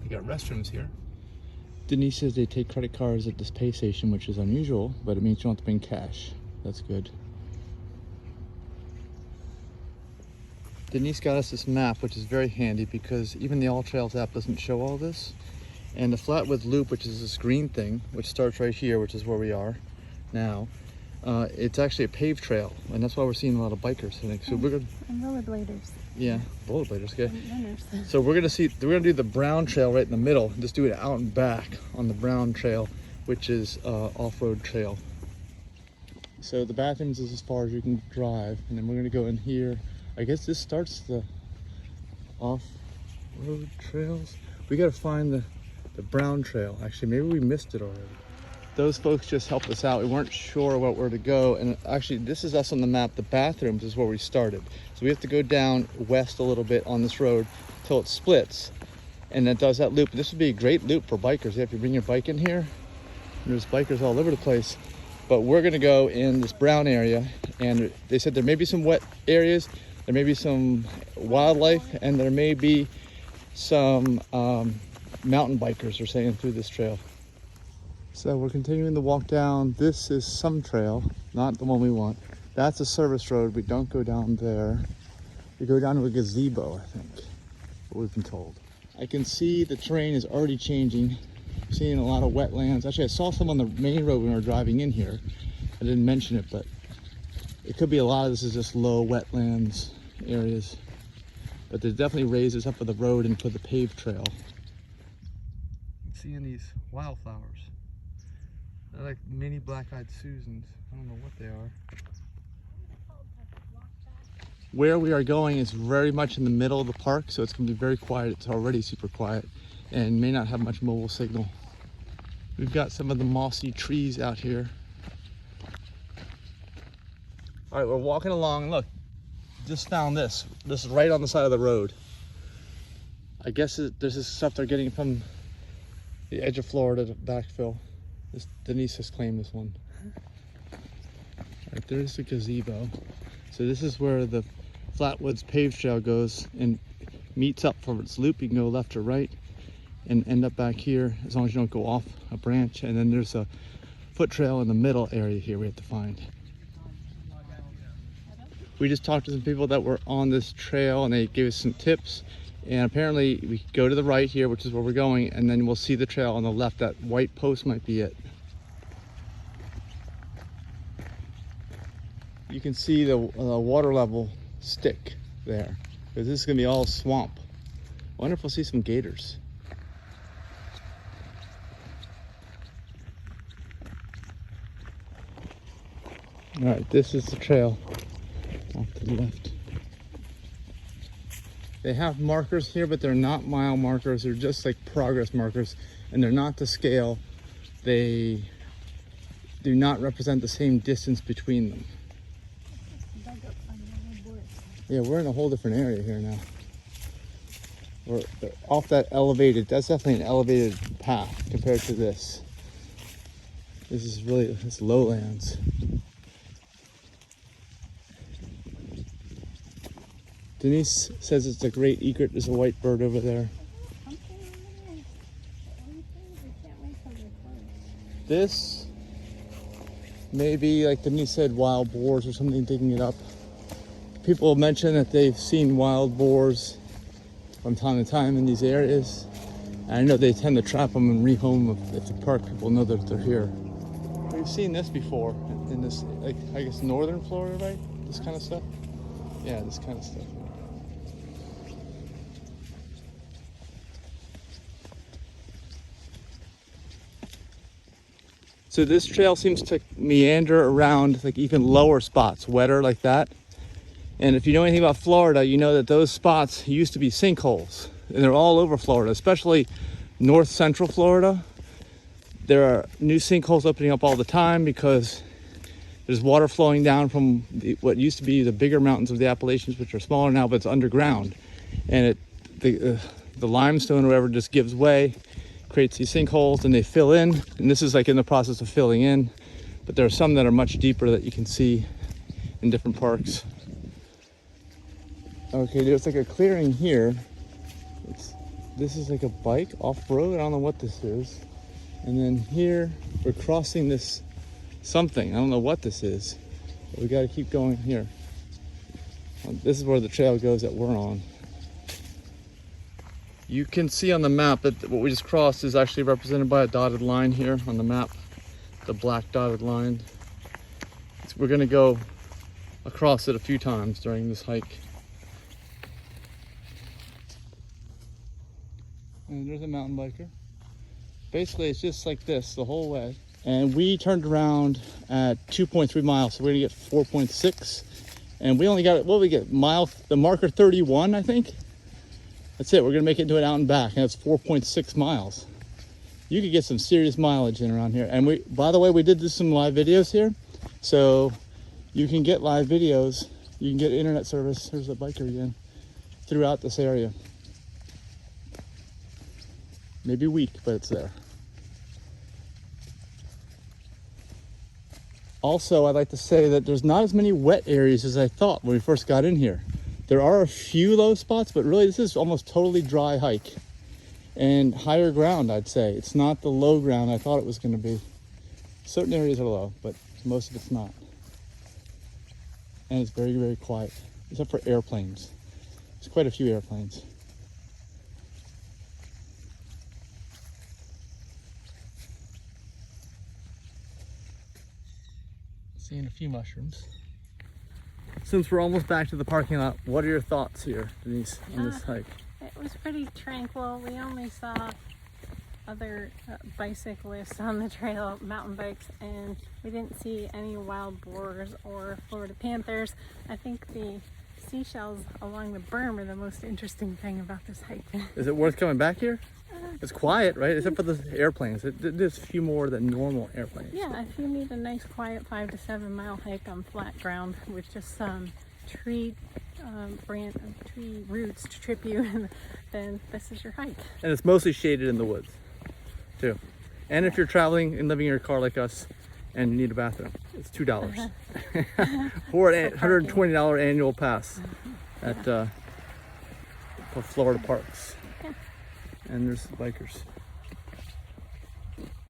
They got restrooms here. Denise says they take credit cards at this pay station, which is unusual, but it means you don't have to bring cash. That's good. Denise got us this map, which is very handy because even the All Trails app doesn't show all this. And the Flatwoods Loop, which is this green thing, which starts right here, which is where we are now, it's actually a paved trail, and that's why we're seeing a lot of bikers. So we're gonna, and rollerbladers. yeah, rollerbladers, okay. And runners. So we're gonna do the brown trail right in the middle, just do it out and back on the brown trail, which is off-road trail. So the bathrooms is as far as you can drive, and then we're gonna go in here. I guess this starts the off-road trails. We gotta find the brown trail. Actually, maybe we missed it already. Those folks just helped us out. We weren't sure where to go, and actually this is us on the map. The bathrooms is where we started. So we have to go down west a little bit on this road till it splits, and it does that loop. This would be a great loop for bikers. If you bring your bike in here, there's bikers all over the place. But we're gonna go in this brown area, and they said there may be some wet areas, there may be some wildlife, and there may be some mountain bikers are saying through this trail. So we're continuing the walk down. This is some trail, not the one we want. That's a service road. We don't go down there. We go down to a gazebo, I think, what we've been told. I can see the terrain is already changing. I'm seeing a lot of wetlands. Actually, I saw some on the main road when we were driving in here. I didn't mention it, but it could be a lot of this is just low wetlands areas. But there's definitely raises up of the road and for the paved trail. I'm seeing these wildflowers. They're like mini black-eyed Susans. I don't know what they are. Where we are going is very much in the middle of the park, so it's going to be very quiet. It's already super quiet and may not have much mobile signal. We've got some of the mossy trees out here. All right, we're walking along, and look, just found this. This is right on the side of the road. I guess this is stuff they're getting from the edge of Florida to backfill. Denise has claimed this one. All right, there's the gazebo. So this is where the Flatwoods paved trail goes and meets up for its loop. You can go left or right and end up back here as long as you don't go off a branch. And then there's a foot trail in the middle area here we have to find. We just talked to some people that were on this trail and they gave us some tips. And apparently we go to the right here, which is where we're going, and then we'll see the trail on the left. That white post might be it. You can see the water level stick there, because this is gonna be all swamp. I wonder if we'll see some gators. All right, this is the trail off to the left. They have markers here, but they're not mile markers. They're just like progress markers, and they're not to scale. They do not represent the same distance between them. Yeah, we're in a whole different area here now. We're off that elevated, that's definitely an elevated path compared to this. This is really, it's lowlands. Denise says it's a great egret. There's a white bird over there. This may be, like Denise said, wild boars or something digging it up. People mention that they've seen wild boars from time to time in these areas. And I know they tend to trap them and rehome them if the park people know that they're here. We've seen this before in this, like, I guess, northern Florida, right? This kind of stuff? Yeah, this kind of stuff. So this trail seems to meander around like even lower spots, wetter like that. And if you know anything about Florida, you know that those spots used to be sinkholes, and they're all over Florida, especially north central Florida. There are new sinkholes opening up all the time because there's water flowing down from what used to be the bigger mountains of the Appalachians, which are smaller now, but it's underground. And the limestone or whatever just gives way, creates these sinkholes, and they fill in. And this is like in the process of filling in, but there are some that are much deeper that you can see in different parks. Okay, there's like a clearing here. this is like a bike off-road. I don't know what this is. And then here we're crossing this something. I don't know what this is, but we got to keep going here. This is where the trail goes that we're on. You can see on the map that what we just crossed is actually represented by a dotted line here on the map, the black dotted line. We're gonna go across it a few times during this hike. And there's a mountain biker. Basically, it's just like this the whole way. And we turned around at 2.3 miles, so we're gonna get 4.6. And we only got, what we get, the marker 31, I think. That's it, we're gonna make it into an out and back, and it's 4.6 miles. You could get some serious mileage in around here. And by the way, we did some live videos here. So you can get live videos, you can get internet service, there's a biker again, throughout this area. Maybe weak, but it's there. Also, I'd like to say that there's not as many wet areas as I thought when we first got in here. There are a few low spots, but really this is almost totally dry hike. And higher ground, I'd say. It's not the low ground I thought it was gonna be. Certain areas are low, but most of it's not. And it's very, very quiet, except for airplanes. There's quite a few airplanes. Seeing a few mushrooms. Since we're almost back to the parking lot, what are your thoughts here, Denise, on this hike? It was pretty tranquil. We only saw other bicyclists on the trail, mountain bikes, and we didn't see any wild boars or Florida panthers. I think the seashells along the berm are the most interesting thing about this hike. Is it worth coming back here? It's quiet, right? Except for the airplanes. There's a few more than normal airplanes. Yeah, if you need a nice quiet 5 to 7 mile hike on flat ground with just some tree roots to trip you, then this is your hike. And it's mostly shaded in the woods, too. And if you're traveling and living in your car like us and you need a bathroom, it's $2 for an $120 annual pass at for Florida parks. And there's bikers.